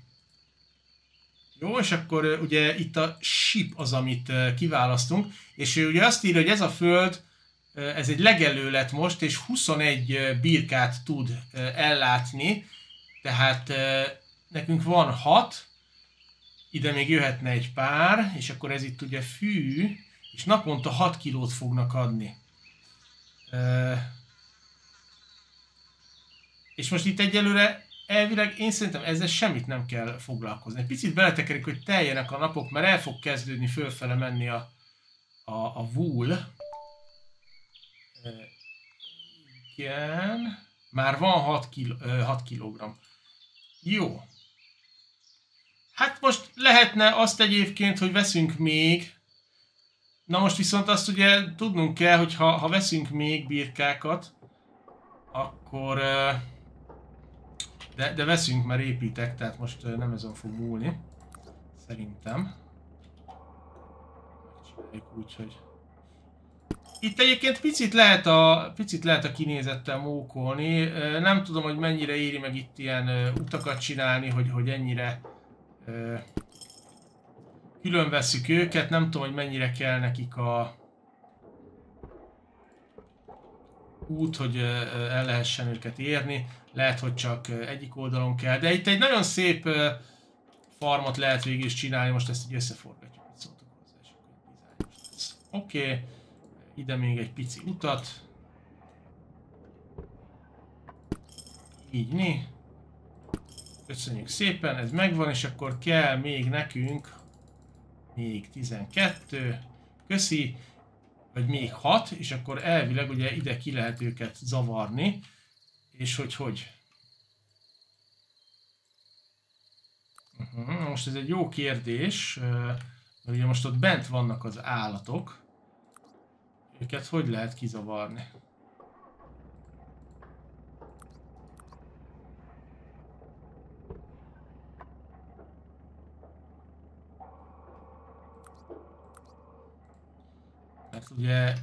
Jó, és akkor ugye itt a sheep az, amit kiválasztunk, és ő ugye azt írja, hogy ez a föld, ez egy legelő lett most, és 21 birkát tud ellátni, tehát nekünk van 6, ide még jöhetne egy pár, és akkor ez itt ugye fű, és naponta 6 kilót fognak adni. És most itt egyelőre elvileg én szerintem ezzel semmit nem kell foglalkozni. Egy picit beletekerik, hogy teljenek a napok, mert el fog kezdődni fölfele menni a wool. Igen. Már van 6 kilogramm. Jó. Hát most lehetne azt egyébként, hogy veszünk még. Na most viszont azt ugye tudnunk kell, hogy ha veszünk még birkákat, akkor... De veszünk, mert építek, tehát most nem ezen fog múlni. Szerintem. Csináljuk úgy, hogy... Itt egyébként picit lehet a kinézettel mókolni. Nem tudom, hogy mennyire éri meg itt ilyen utakat csinálni, hogy ennyire külön vesszük őket. Nem tudom, hogy mennyire kell nekik a út, hogy el lehessen őket érni. Lehet, hogy csak egyik oldalon kell. De itt egy nagyon szép farmot lehet végül is csinálni. Most ezt így összeforgatjuk. Oké. Ide még egy pici utat. Így né. Köszönjük szépen, ez megvan, és akkor kell még nekünk még 12. Köszi. Vagy még 6, és akkor elvileg ugye ide ki lehet őket zavarni. És hogy? Most ez egy jó kérdés, mert ugye most ott bent vannak az állatok. Őket hogy lehet kizavarni? Mert ugye...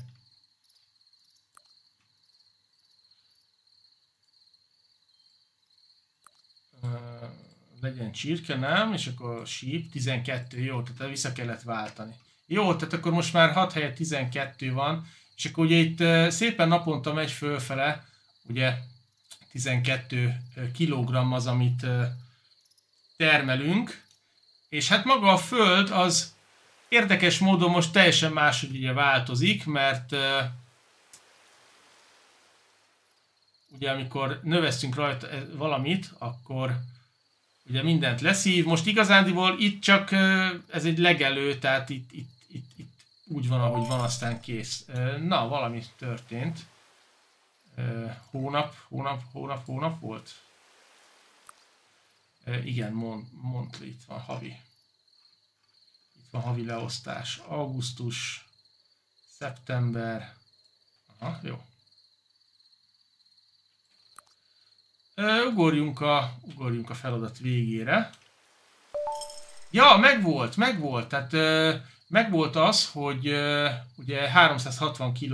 legyen csirke, nem? És akkor sheep, 12, jó, tehát vissza kellett váltani. Jó, tehát akkor most már 6 helyett 12 van, és akkor ugye itt szépen naponta megy fölfele, ugye 12 kilogramm az, amit termelünk, és hát maga a föld az érdekes módon most teljesen máshogy ugye változik, mert ugye amikor növesztünk rajta valamit, akkor ugye mindent leszív. Most igazándiból itt csak ez egy legelő, tehát itt úgy van, ahogy van, aztán kész. Na, valami történt. Hónap volt? Igen, monthly, itt van havi. Itt van havi leosztás. Augusztus, szeptember. Aha, jó. Ugorjunk a feladat végére. Ja, megvolt. Tehát megvolt az, hogy ugye 360 kg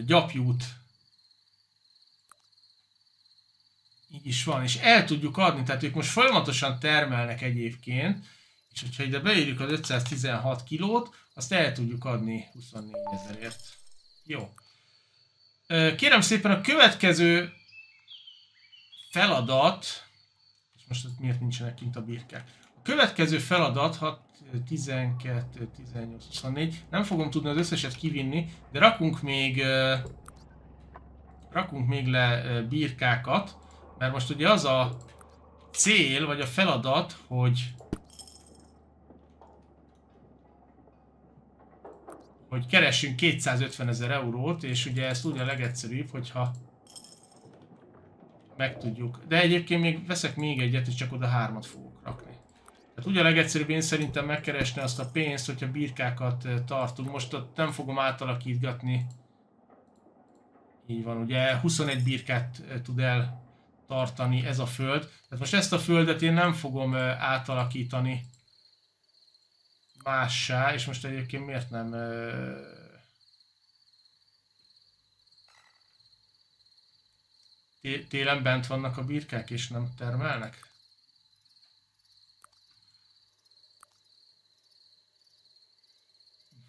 gyapjút így is van, és el tudjuk adni, tehát ők most folyamatosan termelnek egyébként, és hogyha ide beírjuk az 516 kilót, azt el tudjuk adni 24 000-ért. Jó. Kérem szépen a következő feladat, és most ott miért nincsenek kint a birkák? A következő feladat, 6, 12, 18, 24, nem fogom tudni az összeset kivinni, de rakunk még le birkákat, mert most ugye az a cél, vagy a feladat, hogy keressünk 250 000 eurót, és ugye ez úgy a legegyszerűbb, hogyha megtudjuk. De egyébként még veszek még egyet, és csak oda 3-at fogok rakni. Tehát ugye a legegyszerűbb én szerintem megkeresni azt a pénzt, hogyha birkákat tartunk. Most ott nem fogom átalakítgatni. Így van, ugye 21 birkát tud el tartani ez a föld. Tehát most ezt a földet én nem fogom átalakítani mássá, és most egyébként miért nem... télen bent vannak a birkák és nem termelnek?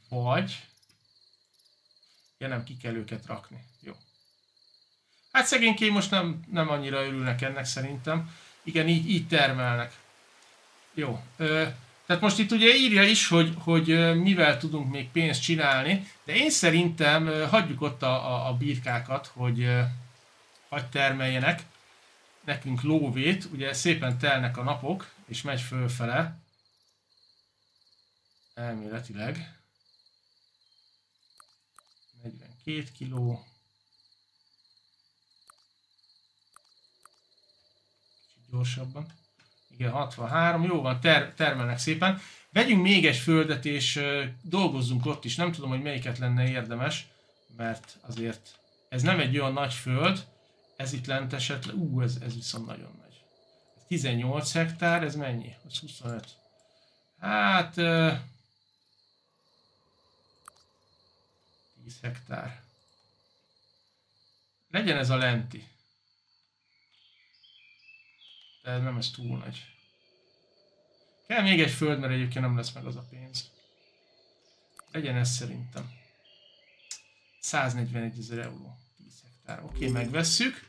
Vagy... Ja nem, ki kell őket rakni. Jó. Hát szegényké most nem annyira örülnek ennek szerintem. Igen, így termelnek. Jó. Tehát most itt ugye írja is, hogy mivel tudunk még pénzt csinálni, de én szerintem hagyjuk ott a birkákat, hogy hagy termeljenek nekünk lóvét, ugye szépen telnek a napok, és megy fölfele. Elméletileg. 42 kiló. Kicsit gyorsabban. Igen, 63. Jó van, termelnek szépen. Vegyünk még egy földet, és dolgozzunk ott is. Nem tudom, hogy melyiket lenne érdemes, mert azért ez nem egy olyan nagy föld. Ez itt lent esetleg... ez viszont nagyon nagy. 18 hektár, ez mennyi? Ez 25. Hát... 10 hektár. Legyen ez a lenti. De nem ez túl nagy. Kell még egy föld, mert egyébként nem lesz meg az a pénz. Legyen ez szerintem. 141 000 euró. 10 hektár. Oké, megvesszük.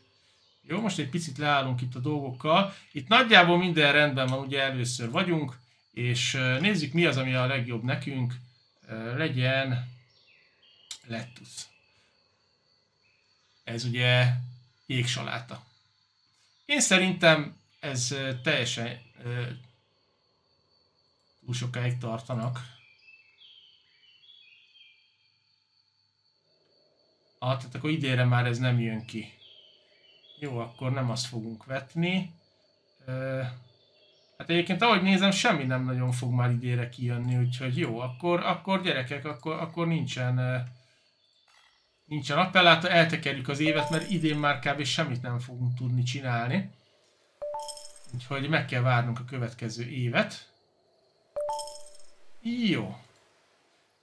Jó, most egy picit leállunk itt a dolgokkal. Itt nagyjából minden rendben van, ugye először vagyunk. És nézzük mi az, ami a legjobb nekünk. Legyen lettusz. Ez ugye jégsaláta. Én szerintem ez teljesen túl sokáig tartanak. Tehát akkor idénre már ez nem jön ki. Jó, akkor nem azt fogunk vetni. Hát egyébként ahogy nézem, semmi nem nagyon fog már idénre kijönni, úgyhogy jó, akkor gyerekek, akkor nincsen appelláta, eltekerjük az évet, mert idén már kb. Semmit nem fogunk tudni csinálni. Úgyhogy meg kell várnunk a következő évet. Jó.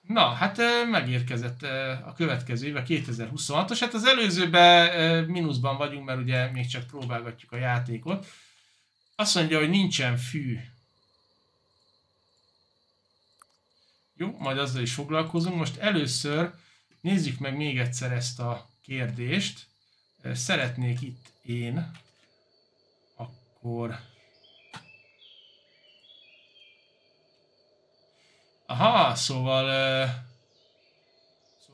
Na, hát megérkezett a következő éve, 2026-os. Hát az előzőben mínuszban vagyunk, mert ugye még csak próbálgatjuk a játékot. Azt mondja, hogy nincsen fű. Jó, majd azzal is foglalkozunk. Most először nézzük meg még egyszer ezt a kérdést. Szeretnék itt én akkor... Aha, szóval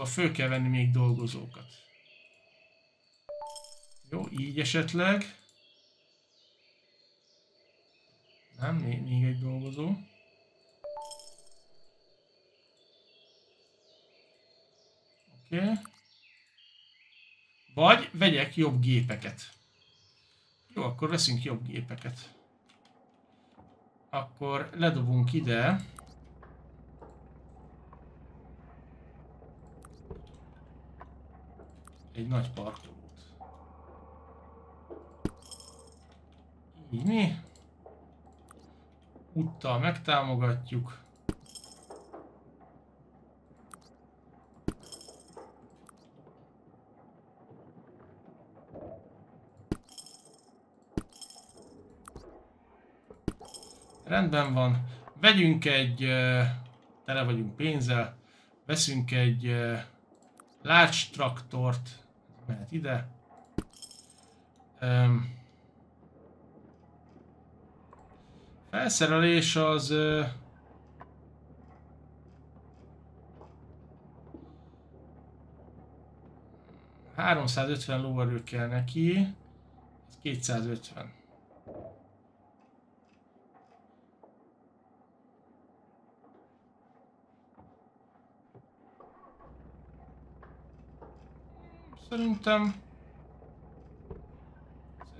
föl kell venni még dolgozókat. Jó, így esetleg. Nem, még egy dolgozó. Oké. Vagy vegyek jobb gépeket. Jó, akkor veszünk jobb gépeket. Akkor ledobunk ide. Egy nagy parkolót. Így mi? Úttal megtámogatjuk. Rendben van. Vegyünk egy... tele vagyunk pénzzel. Veszünk egy large traktort. Mehet ide. Felszerelés az... 350 lóerő kell neki. Ez 250. Szerintem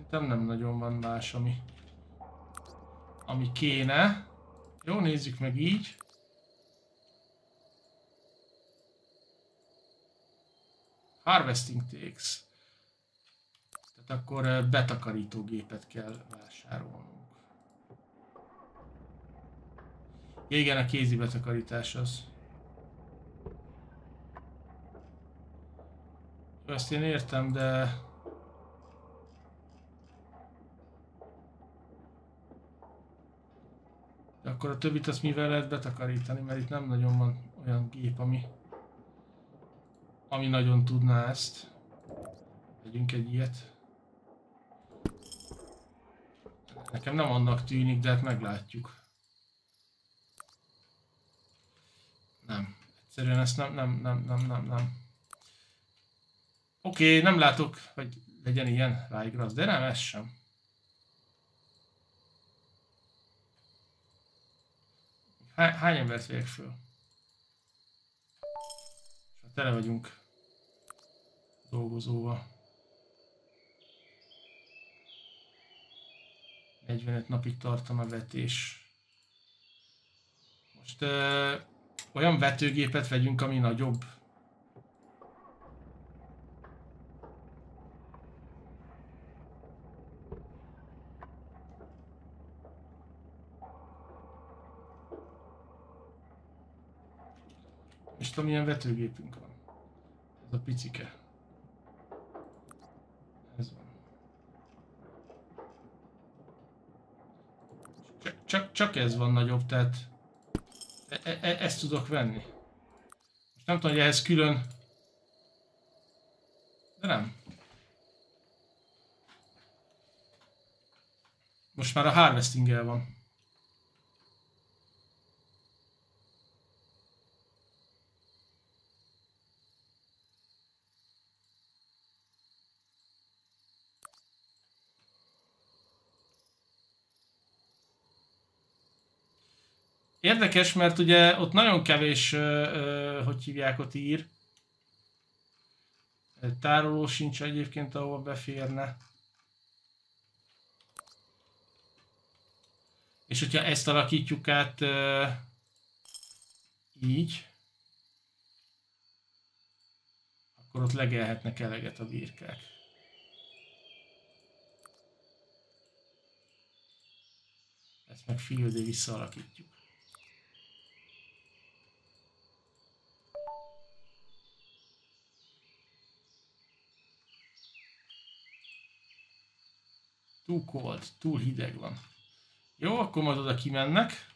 nem nagyon van más, ami kéne. Jó, nézzük meg így. Harvesting takes. Tehát akkor betakarítógépet kell vásárolnunk. Igen, a kézi betakarítás az. Ezt én értem, de... De akkor a többit azt mivel lehet betakarítani, mert itt nem nagyon van olyan gép, ami nagyon tudná ezt. Vegyünk egy ilyet. Nekem nem annak tűnik, de hát meglátjuk. Nem. Egyszerűen ezt nem. Oké, nem látok, hogy legyen ilyen Ryegrass, de nem, ez sem. Hány embert vegyek föl? Tele vagyunk dolgozóval. 45 napig tartana a vetés. Most olyan vetőgépet vegyünk, ami nagyobb. És tudom, milyen vetőgépünk van. Ez a picike. Ez van. Csak ez van nagyobb, tehát ezt tudok venni. Most nem tudom, hogy ehhez külön... De nem. Most már a harvesting-el van. Érdekes, mert ugye ott nagyon kevés, hogy hívják, ott ír. Tároló sincs egyébként, ahova beférne. És hogyha ezt alakítjuk át így, akkor ott legelhetnek eleget a birkák. Ezt meg fieldé visszaalakítjuk. Too cold, túl hideg van. Jó, akkor majd oda kimennek.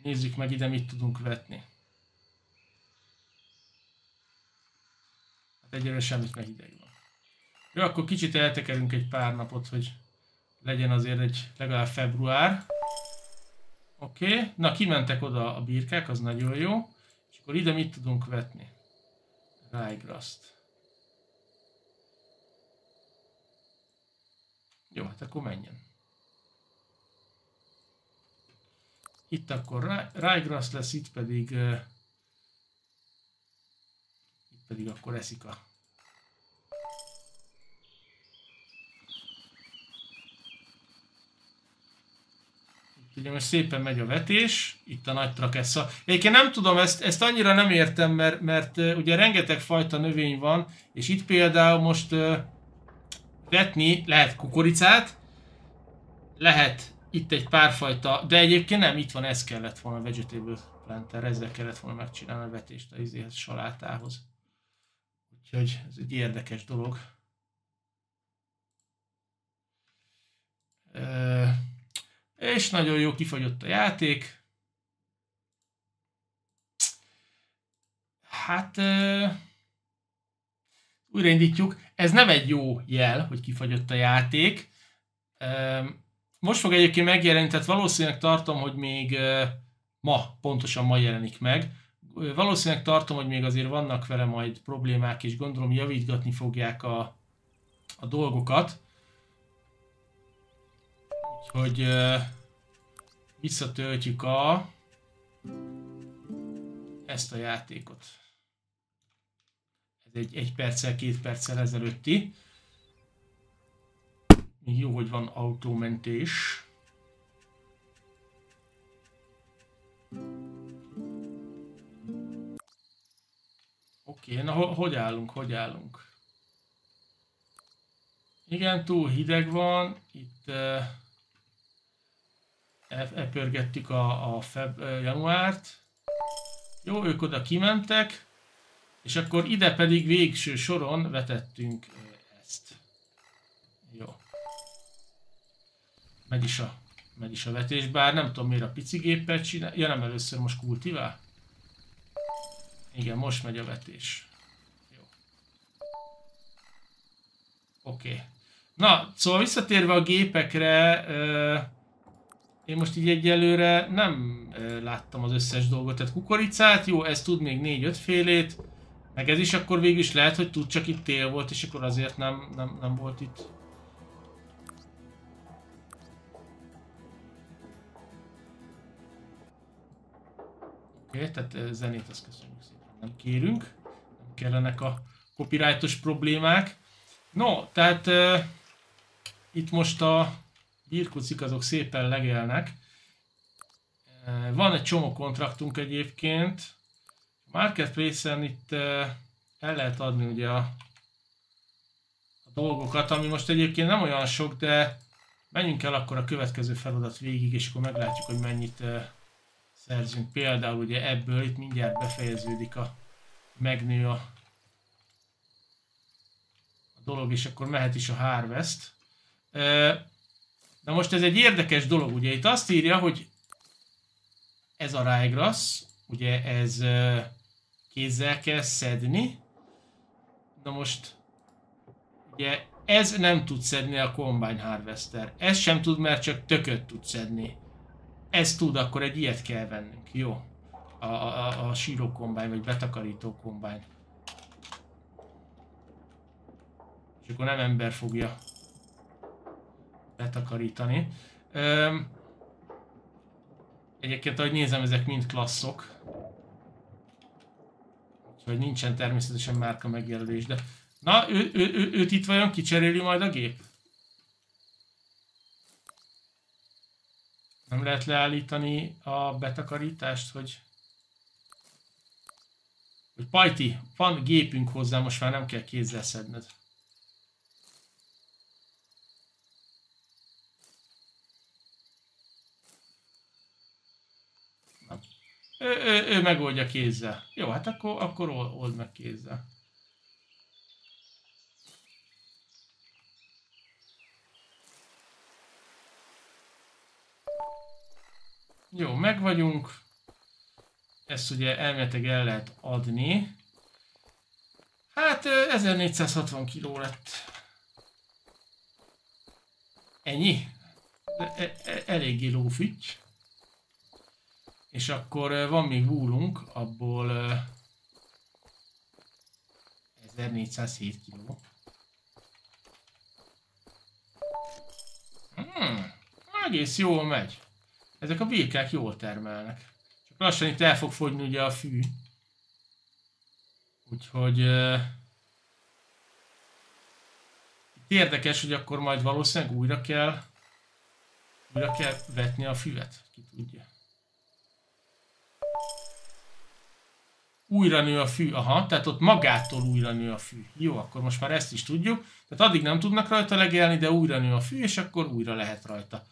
Nézzük meg ide, mit tudunk vetni. Hát egyelőre semmit, mert hideg van. Jó, akkor kicsit eltekerünk egy pár napot, hogy legyen azért egy legalább február. Oké, na kimentek oda a birkák, az nagyon jó. És akkor ide mit tudunk vetni? Ryegrass-t. Jó, hát akkor menjen. Itt akkor Ryegrass lesz, itt pedig akkor eszik a... Itt ugye most szépen megy a vetés, itt a nagy trakessza. Egyébként nem tudom, ezt annyira nem értem, mert ugye rengeteg fajta növény van, és itt például most vetni lehet kukoricát, lehet itt egy párfajta, de egyébként nem, itt van, ez kellett volna a vegetable planter, ezzel kellett volna megcsinálni a vetést a izéhez, salátához. Úgyhogy ez egy érdekes dolog. És nagyon jó, kifagyott a játék. Hát újraindítjuk. Ez nem egy jó jel, hogy kifagyott a játék. Most fog egyébként megjelenni, tehát valószínűleg tartom, hogy még pontosan ma jelenik meg. Valószínűleg tartom, hogy még azért vannak vele majd problémák, és gondolom javítgatni fogják a dolgokat. Úgyhogy visszatöltjük ezt a játékot. Ez egy 1 perccel, 2 perccel ezelőtti. Még jó, hogy van autómentés. Oké, na hogy állunk? Igen, túl hideg van. Itt elpörgettük a januárt. Jó, ők oda kimentek, és akkor ide pedig végső soron vetettünk ezt. Jó. Megy is a vetés, bár nem tudom miért a pici géppel csinál. Ja, nem, először most kultivál? Igen, most megy a vetés. Jó. Oké. Na, szóval visszatérve a gépekre, én most így egyelőre nem láttam az összes dolgot. Tehát kukoricát, jó, ez tud még 4-5 félét, meg ez is akkor végül is lehet, hogy tud, csak itt tél volt, és akkor azért nem volt itt. Oké, tehát zenét azt köszönjük szépen, nem kérünk, nem kellenek a copyrightos problémák. No, tehát itt most a birkucik azok szépen legelnek. Van egy csomó kontraktunk egyébként. Marketplace-en itt el lehet adni ugye a dolgokat, ami most egyébként nem olyan sok, de menjünk el akkor a következő feladat végig, és akkor meglátjuk, hogy mennyit szerzünk. Például ugye ebből itt mindjárt befejeződik megnő a dolog, és akkor mehet is a harvest. Na most ez egy érdekes dolog, ugye itt azt írja, hogy ez a ryegrass, ugye ez kézzel kell szedni. Na most ugye ez nem tud szedni a Combine Harvester. Ez sem tud, mert csak tököt tud szedni. Ez tud, akkor egy ilyet kell vennünk. Jó. A síró kombány, vagy betakarító kombány. És akkor nem ember fogja betakarítani. Egyébként, ahogy nézem, ezek mind klasszok. Úgyhogy nincsen természetesen márka megjelölés, de... Na, őt itt vajon kicseréli majd a gép? Nem lehet leállítani a betakarítást, hogy Pajti, van gépünk hozzá, most már nem kell kézzel szedned. Ő megoldja kézzel. Jó, hát akkor old meg kézzel. Jó, meg vagyunk. Ezt ugye elméletileg el lehet adni. Hát 1460 kiló lett. Ennyi? Eléggé lófüty. És akkor van még woolunk, abból 1407 kiló. Egész jól megy. Ezek a birkák jól termelnek. Csak lassan itt el fog fogyni ugye a fű. Úgyhogy... itt érdekes, hogy akkor majd valószínűleg újra kell vetni a füvet. Ki tudja. Újra nő a fű. Aha, tehát ott magától újra nő a fű. Jó, akkor most már ezt is tudjuk. Tehát addig nem tudnak rajta legelni, de újra nő a fű, és akkor újra lehet rajta.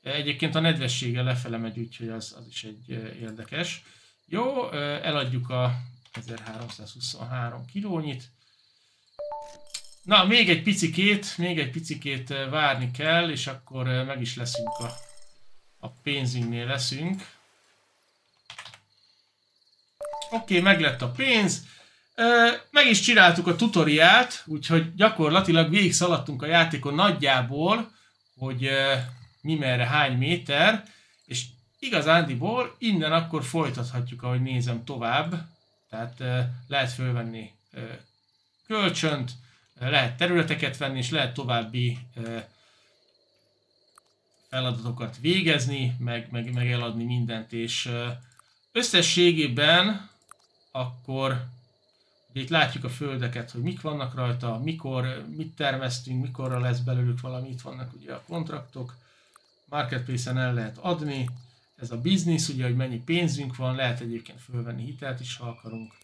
Egyébként a nedvessége lefele megy, úgyhogy az is egy érdekes. Jó, eladjuk a 1323 kilónyit. Na, még egy picikét várni kell, és akkor meg is leszünk a pénzünknél leszünk. Oké, meg lett a pénz. Meg is csináltuk a tutoriált, úgyhogy gyakorlatilag végig szaladtunk a játékon nagyjából, hogy mi merre hány méter, és igazándiból innen akkor folytathatjuk, ahogy nézem tovább. Tehát lehet fölvenni kölcsönt, lehet területeket venni, és lehet további feladatokat végezni, meg eladni mindent, és összességében akkor ugye itt látjuk a földeket, hogy mik vannak rajta, mikor, mit termesztünk, mikorra lesz belőlük valami, itt vannak ugye a kontraktok, Marketplace-en el lehet adni, ez a biznisz, ugye, hogy mennyi pénzünk van, lehet egyébként fölvenni hitelt is, ha akarunk.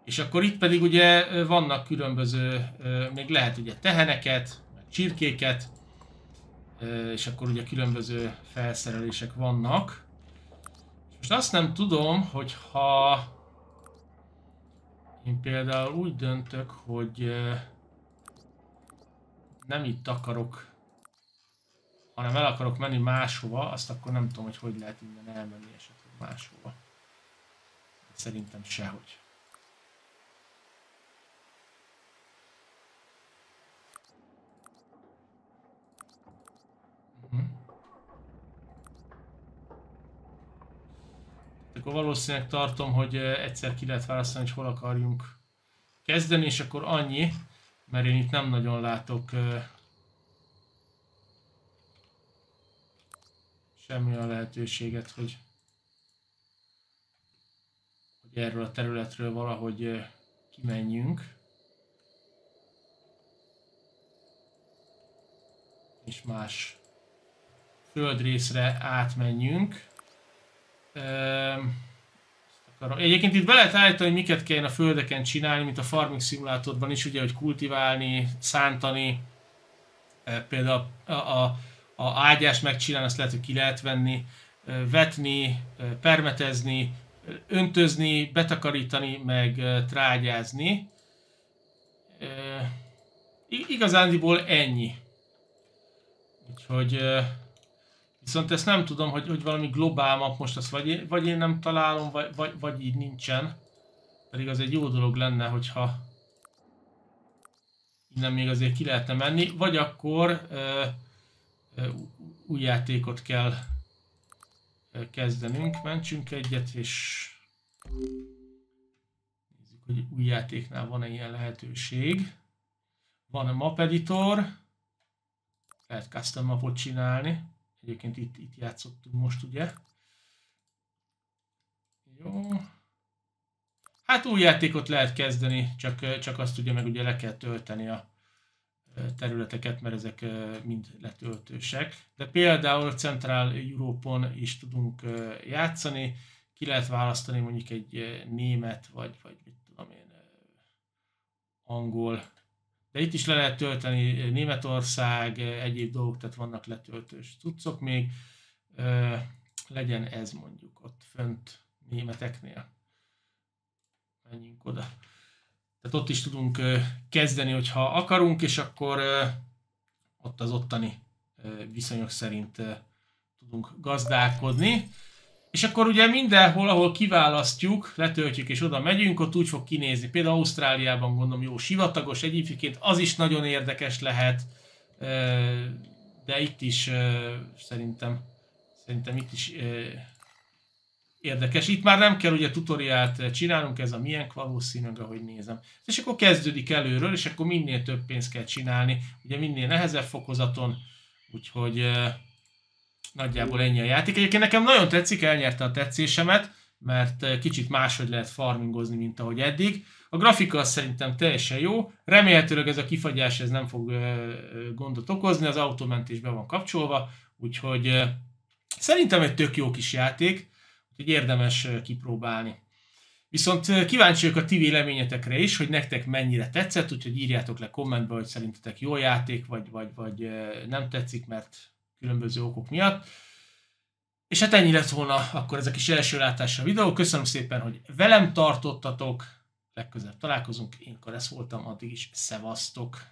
És akkor itt pedig ugye vannak különböző, még lehet ugye teheneket, meg csirkéket, és akkor ugye különböző felszerelések vannak. Most azt nem tudom, hogy ha én például úgy döntök, hogy nem itt akarok, hanem el akarok menni máshova, azt akkor nem tudom, hogy lehet innen elmenni esetleg máshova. Szerintem sehogy. Akkor valószínűleg tartom, hogy egyszer ki lehet választani, hogy hol akarjunk kezdeni, és akkor annyi, mert én itt nem nagyon látok semmilyen lehetőséget, hogy erről a területről valahogy kimenjünk. És más földrészre átmenjünk. Egyébként itt be lehet állítani, hogy miket kellene a földeken csinálni, mint a Farming Simulatorban is, ugye, hogy kultiválni, szántani, például a ágyást megcsinálni, azt lehet, hogy ki lehet venni, vetni, permetezni, öntözni, betakarítani, meg trágyázni. Igazándiból ennyi. Úgyhogy viszont ezt nem tudom, hogy valami globál map most azt vagy én nem találom, vagy így nincsen. Pedig az egy jó dolog lenne, hogyha innen még azért ki lehetne menni, vagy akkor új játékot kell kezdenünk. Mentsünk egyet, és nézzük, hogy új játéknál van-e ilyen lehetőség. Van a map editor, lehet custom mapot csinálni. Egyébként itt játszottunk most, ugye? Jó. Hát új játékot lehet kezdeni, csak azt ugye meg ugye le kell tölteni a területeket, mert ezek mind letöltősek. De például Central Europe-on is tudunk játszani, ki lehet választani mondjuk egy német, vagy mit tudom én, angol. De itt is le lehet tölteni Németország, egyéb dolgok, tehát vannak letöltős cuccok még. Legyen ez mondjuk ott fönt németeknél. Menjünk oda. Tehát ott is tudunk kezdeni, hogyha akarunk, és akkor ott az ottani viszonyok szerint tudunk gazdálkodni. És akkor ugye mindenhol, ahol kiválasztjuk, letöltjük és oda megyünk, ott úgy fog kinézni. Például Ausztráliában gondolom jó sivatagos, egyébként az is nagyon érdekes lehet, de itt is szerintem itt is érdekes. Itt már nem kell ugye tutoriált csinálnunk, ez a milyen valószínűleg, ahogy nézem. És akkor kezdődik előről, és akkor minél több pénzt kell csinálni, ugye minél nehezebb fokozaton, úgyhogy nagyjából ennyi a játék. Egyébként nekem nagyon tetszik, elnyerte a tetszésemet, mert kicsit máshogy lehet farmingozni, mint ahogy eddig. A grafika az szerintem teljesen jó, remélhetőleg ez a kifagyás ez nem fog gondot okozni, az autómentés be van kapcsolva, úgyhogy szerintem egy tök jó kis játék, úgyhogy érdemes kipróbálni. Viszont kíváncsi vagyok a ti véleményetekre is, hogy nektek mennyire tetszett, úgyhogy írjátok le kommentbe, hogy szerintetek jó játék, vagy nem tetszik, mert különböző okok miatt. És hát ennyi lett volna akkor ez a kis első látásra a videó. Köszönöm szépen, hogy velem tartottatok. Legközelebb találkozunk. Én Karesz voltam, addig is szevasztok!